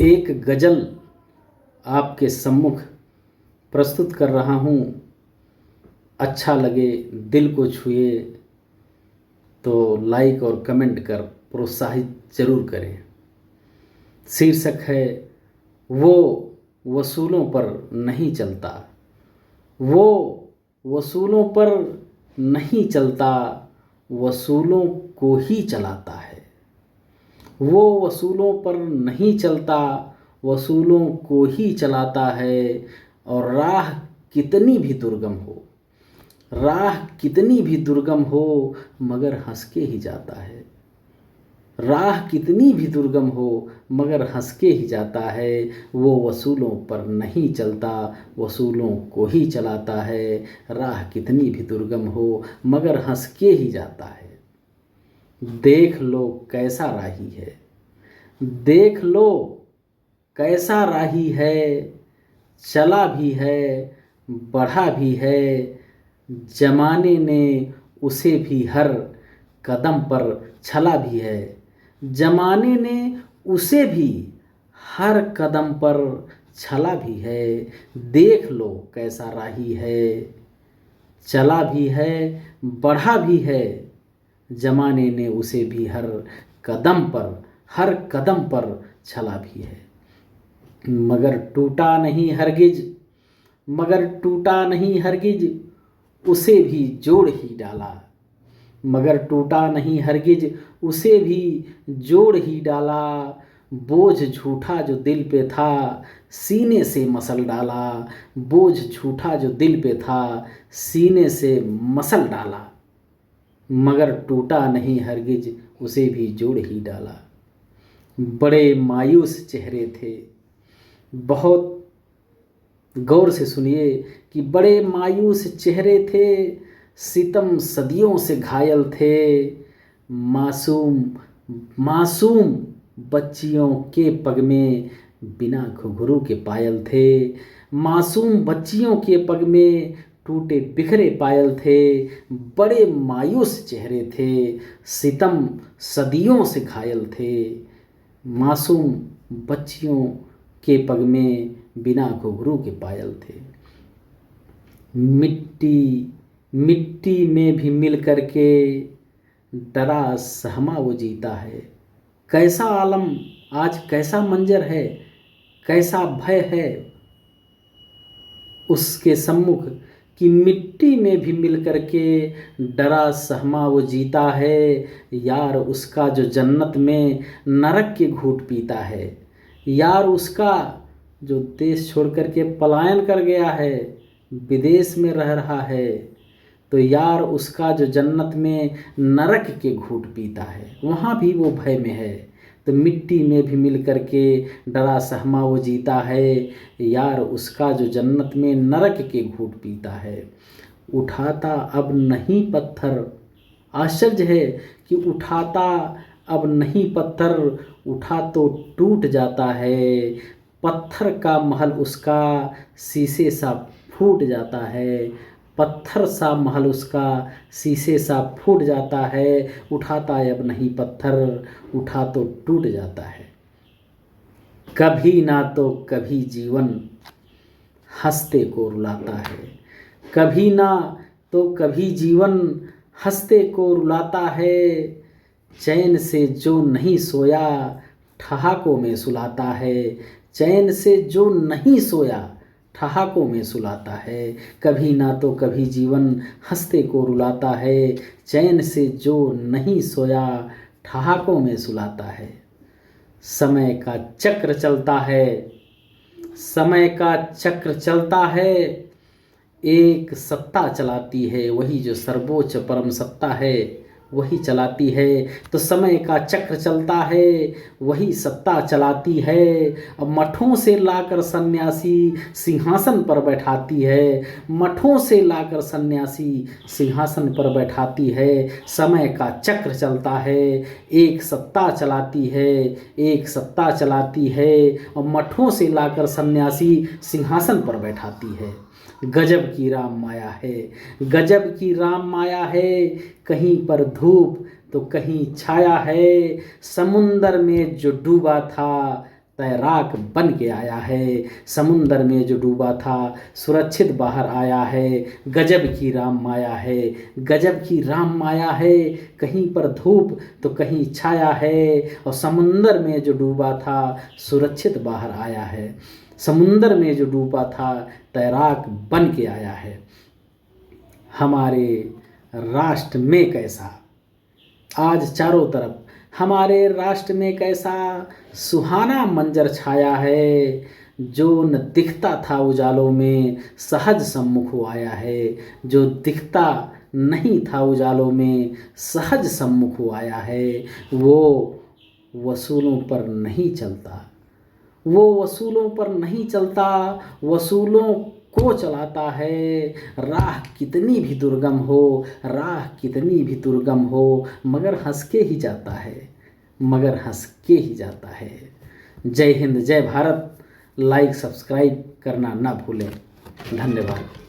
एक गज़ल आपके सम्मुख प्रस्तुत कर रहा हूँ। अच्छा लगे, दिल को छुए तो लाइक और कमेंट कर प्रोत्साहित ज़रूर करें। शीर्षक है वो वसूलों पर नहीं चलता, वो वसूलों पर नहीं चलता, वसूलों को ही चलाता है। वो वसूलों पर नहीं चलता, वसूलों को ही चलाता है। और राह कितनी भी दुर्गम हो, राह कितनी भी दुर्गम हो, मगर हंस के ही जाता है। राह कितनी भी दुर्गम हो, मगर हंस के ही जाता है। वो वसूलों पर नहीं चलता, वसूलों को ही चलाता है। राह कितनी भी दुर्गम हो, मगर हंस के ही जाता है। देख लो कैसा राही है, देख लो कैसा राही है, चला भी है, बढ़ा भी है। जमाने ने उसे भी हर कदम पर छला भी है। जमाने ने उसे भी हर कदम पर छला भी है। देख लो कैसा राही है, चला भी है, बढ़ा भी है। जमाने ने उसे भी हर कदम पर, हर कदम पर छला भी है। मगर टूटा नहीं हरगिज, मगर टूटा नहीं हरगिज, उसे भी जोड़ ही डाला। मगर टूटा नहीं हरगिज, उसे भी जोड़ ही डाला। बोझ झूठा जो दिल पे था, सीने से मसल डाला। बोझ झूठा जो दिल पे था, सीने से मसल डाला। मगर टूटा नहीं हरगिज, उसे भी जोड़ ही डाला। बड़े मायूस चेहरे थे, बहुत गौर से सुनिए कि बड़े मायूस चेहरे थे। सितम सदियों से घायल थे। मासूम मासूम बच्चियों के पग में बिना घुंघरू के पायल थे। मासूम बच्चियों के पग में टूटे बिखरे पायल थे। बड़े मायूस चेहरे थे, सितम सदियों से घायल थे। मासूम बच्चियों के पग में बिना घुंघरू के पायल थे। मिट्टी मिट्टी में भी मिल कर के डरा सहमा वो जीता है। कैसा आलम आज, कैसा मंजर है, कैसा भय है उसके सम्मुख कि मिट्टी में भी मिल कर के डरा सहमा वो जीता है। यार उसका जो जन्नत में नरक के घूंट पीता है। यार उसका जो देश छोड़ कर के पलायन कर गया है, विदेश में रह रहा है, तो यार उसका जो जन्नत में नरक के घूंट पीता है, वहाँ भी वो भय में है। तो मिट्टी में भी मिल कर के डरा सहमा वो जीता है। यार उसका जो जन्नत में नरक के घूंट पीता है। उठाता अब नहीं पत्थर, आश्चर्य है कि उठाता अब नहीं पत्थर, उठा तो टूट जाता है। पत्थर का महल उसका शीशे सा फूट जाता है। पत्थर सा महल उसका शीशे सा फूट जाता है। उठाता अब नहीं पत्थर, उठा तो टूट जाता है। कभी ना तो कभी जीवन हंसते को रुलाता है। कभी ना तो कभी जीवन हंसते को रुलाता है। चैन से जो नहीं सोया, ठहाकों में सुलाता है। चैन से जो नहीं सोया, ठहाकों में सुलाता है। कभी ना तो कभी जीवन हंसते को रुलाता है। चैन से जो नहीं सोया, ठहाकों में सुलाता है। समय का चक्र चलता है, समय का चक्र चलता है। एक सत्ता चलाती है, वही जो सर्वोच्च परम सत्ता है, वही चलाती है। तो समय का चक्र चलता है, वही सत्ता चलाती है। अब मठों से लाकर सन्यासी सिंहासन पर बैठाती है। मठों से लाकर सन्यासी सिंहासन पर बैठाती है। समय का चक्र चलता है, एक सत्ता चलाती है, एक सत्ता चलाती है। और मठों से लाकर सन्यासी सिंहासन पर बैठाती है। गजब की राम माया है, गजब की राम माया है। कहीं पर धूप तो कहीं छाया है। समुंदर में जो डूबा था, तैराक बन के आया है। समुंदर में जो डूबा था सुरक्षित बाहर आया है। गजब की राम माया है, गजब की राम माया है। कहीं पर धूप तो कहीं छाया है, और समुंदर में जो डूबा था सुरक्षित बाहर आया है। समुंदर में जो डूबा था तैराक बन के आया है। हमारे राष्ट्र में कैसा आज चारों तरफ, हमारे राष्ट्र में कैसा सुहाना मंजर छाया है। जो न दिखता था उजालों में सहज सम्मुख हो आया है। जो दिखता नहीं था उजालों में सहज सम्मुख हो आया है। वो वसूलों पर नहीं चलता, वो वसूलों पर नहीं चलता, वसूलों को चलाता है। राह कितनी भी दुर्गम हो, राह कितनी भी दुर्गम हो, मगर हंस के ही जाता है, मगर हंस के ही जाता है। जय हिंद, जय भारत। लाइक सब्सक्राइब करना ना भूलें। धन्यवाद।